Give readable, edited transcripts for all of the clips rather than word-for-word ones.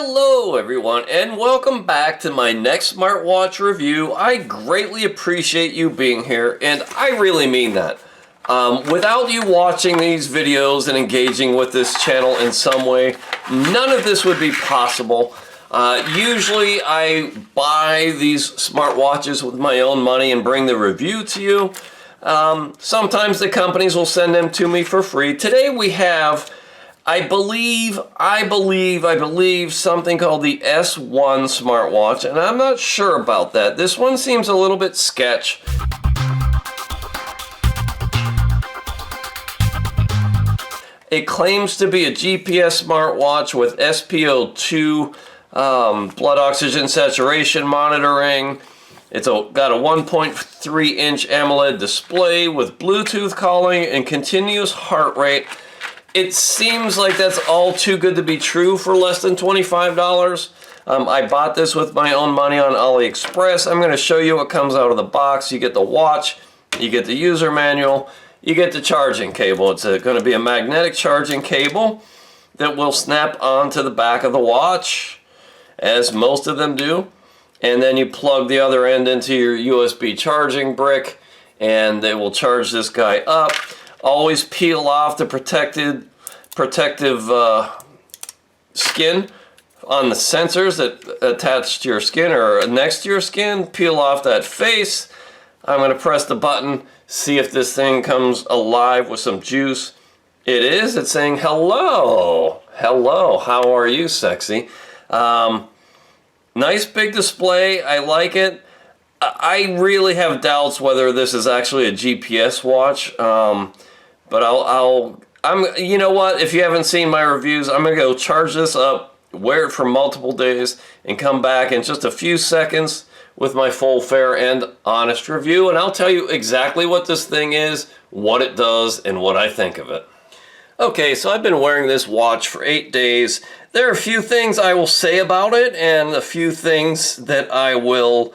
Hello everyone, and welcome back to my next smartwatch review. I greatly appreciate you being here, and I really mean that. Without you watching these videos and engaging with this channel in some way, none of this would be possible. Usually I buy these smartwatches with my own money and bring the review to you. Sometimes the companies will send them to me for free. Today we have, I believe something called the S1 smartwatch, and I'm not sure about that. This one seems a little bit sketch. It claims to be a GPS smartwatch with SpO2 blood oxygen saturation monitoring. It's got a 1.3 inch AMOLED display with Bluetooth calling and continuous heart rate. It seems like that's all too good to be true for less than $25. I bought this with my own money on AliExpress. I'm going to show you what comes out of the box. You get the watch, you get the user manual, you get the charging cable. It's going to be a magnetic charging cable that will snap onto the back of the watch, as most of them do. And then you plug the other end into your USB charging brick, and they will charge this guy up. Always peel off the protective skin on the sensors that attach to your skin or next to your skin. Peel off that face. I'm going to press the button, see if this thing comes alive with some juice. It is. It's saying hello. Hello. How are you, sexy? Nice big display. I like it. I really have doubts whether this is actually a GPS watch. But you know what? If you haven't seen my reviews, I'm gonna go charge this up, wear it for multiple days, and come back in just a few seconds with my full, fair, and honest review. And I'll tell you exactly what this thing is, what it does, and what I think of it. Okay, so I've been wearing this watch for 8 days. There are a few things I will say about it, and a few things that I will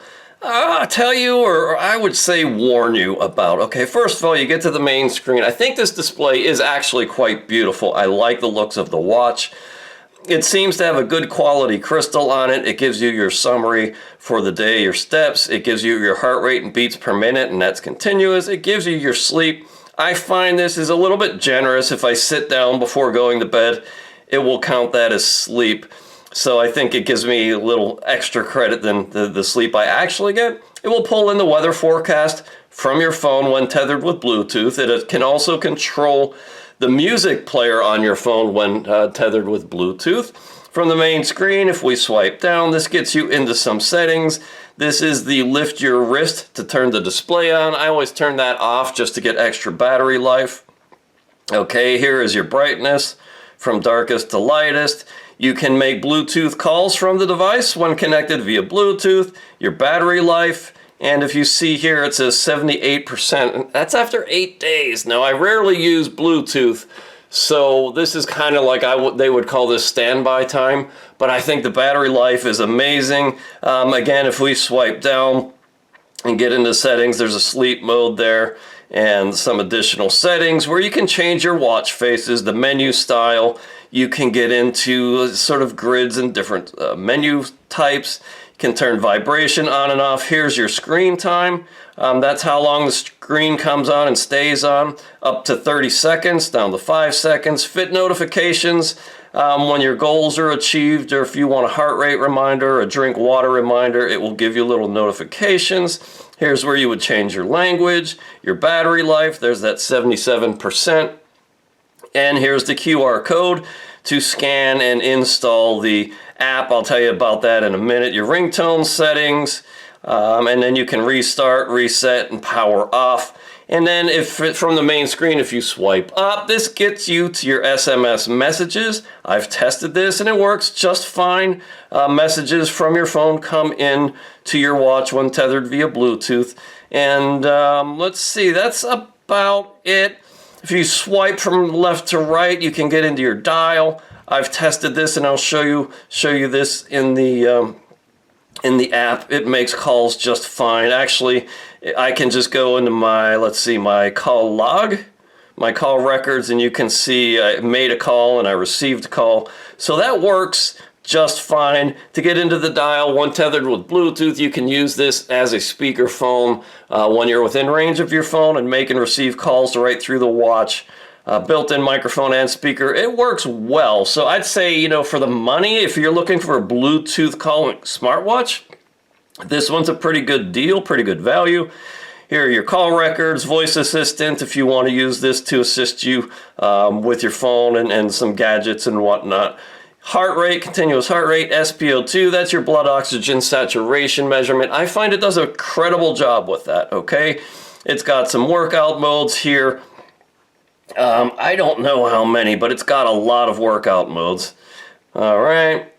tell you, or I would say warn you about. Okay, first of all, you get to the main screen. I think this display is actually quite beautiful. I like the looks of the watch. It seems to have a good quality crystal on it. It gives you your summary for the day, your steps. It gives you your heart rate and beats per minute, and that's continuous. It gives you your sleep. I find this is a little bit generous. If I sit down before going to bed, it will count that as sleep. So I think it gives me a little extra credit than the sleep I actually get. It will pull in the weather forecast from your phone when tethered with Bluetooth. It can also control the music player on your phone when tethered with Bluetooth. From the main screen, if we swipe down, this gets you into some settings. This is the lift your wrist to turn the display on. I always turn that off just to get extra battery life. Okay, here is your brightness from darkest to lightest. You can make Bluetooth calls from the device when connected via Bluetooth, your battery life, and if you see here it says 78%. That's after 8 days. Now I rarely use Bluetooth, so this is kind of like they would call this standby time, but I think the battery life is amazing. Again, if we swipe down and get into settings, there's a sleep mode there and some additional settings where you can change your watch faces, the menu style. You can get into sort of grids and different menu types. You can turn vibration on and off. Here's your screen time. That's how long the screen comes on and stays on. Up to 30 seconds, down to 5 seconds. Fit notifications when your goals are achieved, or if you want a heart rate reminder, a drink water reminder, it will give you little notifications. Here's where you would change your language, your battery life. There's that 77%. And here's the QR code to scan and install the app. I'll tell you about that in a minute. Your ringtone settings, and then you can restart, reset, and power off. And then from the main screen, if you swipe up, this gets you to your SMS messages. I've tested this and it works just fine. Messages from your phone come in to your watch when tethered via Bluetooth. And let's see, that's about it. If you swipe from left to right, you can get into your dial. I've tested this, and I'll show you this in the app. It makes calls just fine. Actually, I can just go into my call log, my call records, and you can see I made a call and I received a call. So that works just fine. To get into the dial, when tethered with Bluetooth, you can use this as a speakerphone when you're within range of your phone and make and receive calls right through the watch. Built-in microphone and speaker. It works well. So I'd say, you know, for the money, if you're looking for a Bluetooth calling smartwatch, this one's a pretty good deal, pretty good value. Here are your call records, voice assistant, if you want to use this to assist you with your phone and some gadgets and whatnot. Heart rate, continuous heart rate, SpO2, that's your blood oxygen saturation measurement. I find it does a credible job with that, okay? It's got some workout modes here. I don't know how many, but it's got a lot of workout modes. All right.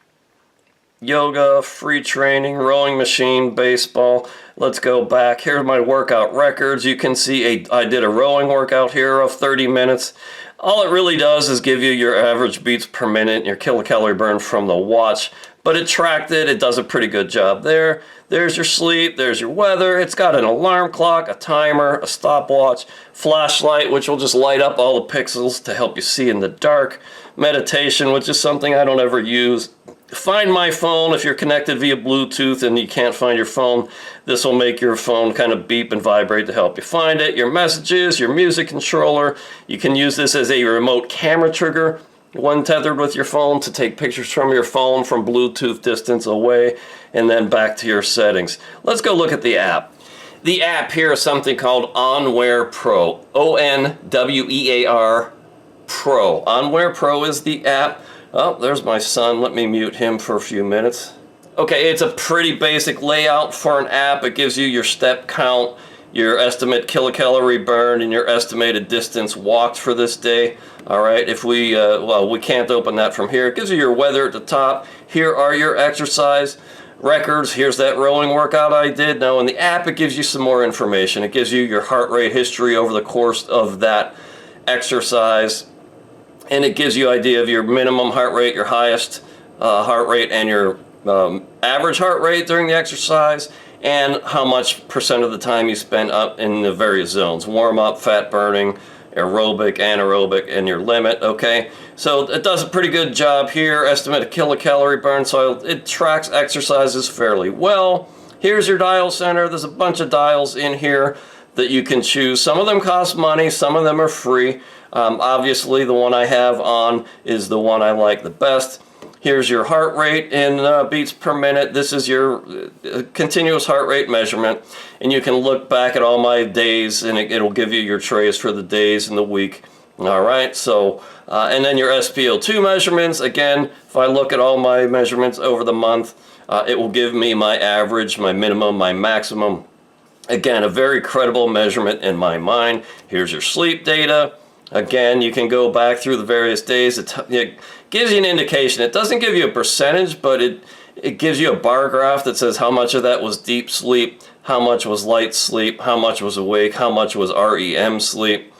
Yoga, free training, rowing machine, baseball. Let's go back. Here's my workout records. You can see I did a rowing workout here of 30 minutes. All it really does is give you your average beats per minute, your kilocalorie burn from the watch. But it tracked it. It does a pretty good job there. There's your sleep. There's your weather. It's got an alarm clock, a timer, a stopwatch, flashlight, which will just light up all the pixels to help you see in the dark. Meditation, which is something I don't ever use. Find My Phone. If you're connected via Bluetooth and you can't find your phone, this will make your phone kind of beep and vibrate to help you find it. Your messages, your music controller. You can use this as a remote camera trigger when tethered with your phone to take pictures from your phone from Bluetooth distance away and then back to your settings. Let's go look at the app. The app here is something called OnWear Pro. OnWear Pro. OnWear Pro is the app. Oh, there's my son. Let me mute him for a few minutes. Okay, it's a pretty basic layout for an app. It gives you your step count, your estimate kilocalorie burn, and your estimated distance walked for this day. All right, if we, well, we can't open that from here. It gives you your weather at the top. Here are your exercise records. Here's that rowing workout I did. Now in the app, it gives you some more information. It gives you your heart rate history over the course of that exercise. And it gives you an idea of your minimum heart rate, your highest heart rate, and your average heart rate during the exercise, and how much percent of the time you spend up in the various zones. Warm up, fat burning, aerobic, anaerobic, and your limit, okay? So it does a pretty good job here. Estimate a kilocalorie burn, so it tracks exercises fairly well. Here's your dial center. There's a bunch of dials in here that you can choose. Some of them cost money, some of them are free. Obviously, the one I have on is the one I like the best. Here's your heart rate in beats per minute. This is your continuous heart rate measurement. And you can look back at all my days, and it'll give you your trays for the days and the week. All right, so, and then your SpO2 measurements. Again, if I look at all my measurements over the month, it will give me my average, my minimum, my maximum. Again, a very credible measurement in my mind. Here's your sleep data. Again, you can go back through the various days. It gives you an indication. It doesn't give you a percentage, but it gives you a bar graph that says how much of that was deep sleep, how much was light sleep, how much was awake, how much was REM sleep.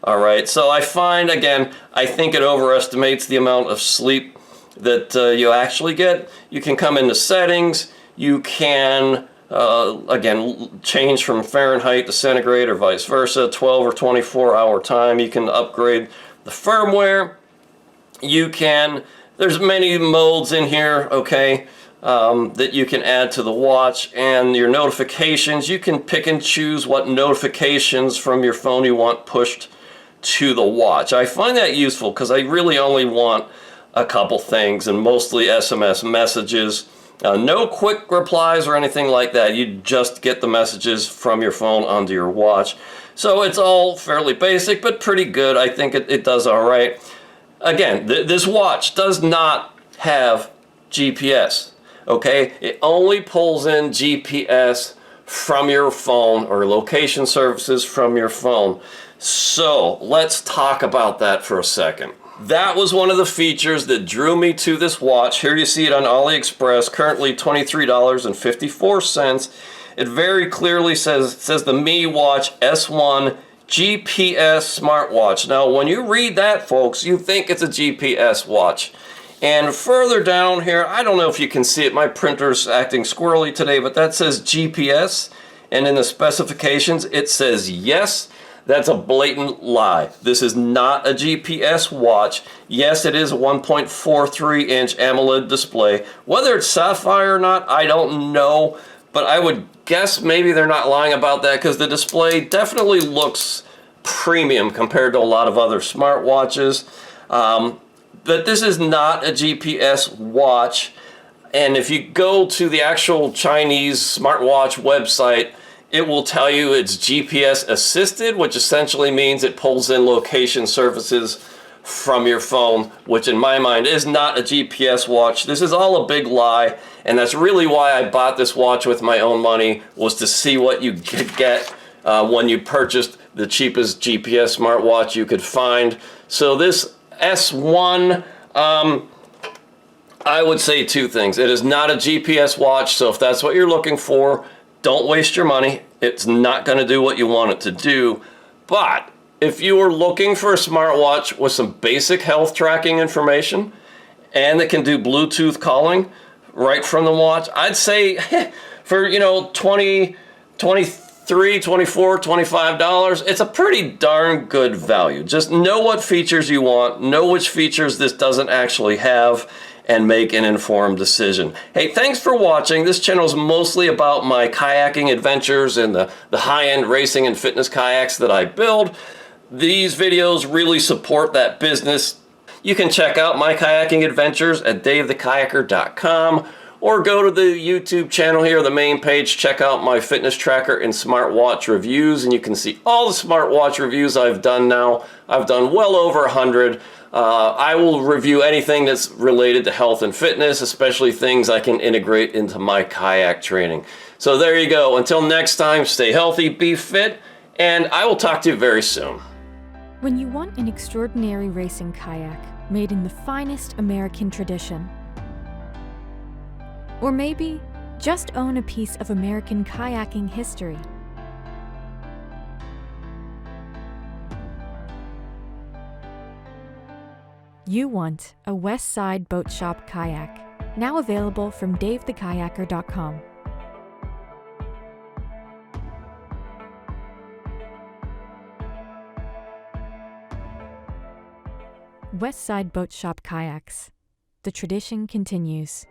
All right, so I find, again, I think it overestimates the amount of sleep that you actually get. You can come into settings. You can again, change from Fahrenheit to centigrade or vice versa, 12 or 24 hour time. You can upgrade the firmware. You can, there's many modes in here, okay, that you can add to the watch. And your notifications, you can pick and choose what notifications from your phone you want pushed to the watch. I find that useful because I really only want a couple things, and mostly SMS messages. No quick replies or anything like that. You just get the messages from your phone onto your watch. So it's all fairly basic, but pretty good. I think it does all right. Again, this watch does not have GPS, okay? It only pulls in GPS from your phone or location services from your phone. So let's talk about that for a second. That was one of the features that drew me to this watch. Here you see it on AliExpress, currently $23.54. It very clearly says the Mi Watch S1 GPS smartwatch. Now, when you read that, folks, you think it's a GPS watch. And further down here, I don't know if you can see it. My printer's acting squirrely today, but that says GPS. And in the specifications, it says yes. That's a blatant lie. This is not a GPS watch. Yes, it is a 1.43-inch AMOLED display. Whether it's sapphire or not, I don't know, but I would guess maybe they're not lying about that because the display definitely looks premium compared to a lot of other smartwatches. But this is not a GPS watch. And if you go to the actual Chinese smartwatch website, it will tell you it's GPS assisted, which essentially means it pulls in location services from your phone, which in my mind is not a GPS watch. This is all a big lie, and that's really why I bought this watch with my own money, was to see what you could get when you purchased the cheapest GPS smartwatch you could find. So this S1, I would say two things. It is not a GPS watch, so if that's what you're looking for, don't waste your money. It's not going to do what you want it to do. But if you are looking for a smartwatch with some basic health tracking information and that can do Bluetooth calling right from the watch, I'd say for, $23, $24, $25, it's a pretty darn good value. Just know what features you want, know which features this doesn't actually have, and make an informed decision. Hey, thanks for watching. This channel is mostly about my kayaking adventures and the high-end racing and fitness kayaks that I build. These videos really support that business. You can check out my kayaking adventures at davethekayaker.com, or go to the YouTube channel here, the main page, check out my fitness tracker and smartwatch reviews, and you can see all the smartwatch reviews I've done now. I've done well over 100. I will review anything that's related to health and fitness, especially things I can integrate into my kayak training. So there you go. Until next time, stay healthy, be fit, and I will talk to you very soon. When you want an extraordinary racing kayak made in the finest American tradition, or maybe just own a piece of American kayaking history, you want a West Side Boat Shop kayak, now available from davethekayaker.com. West Side Boat Shop kayaks. The tradition continues.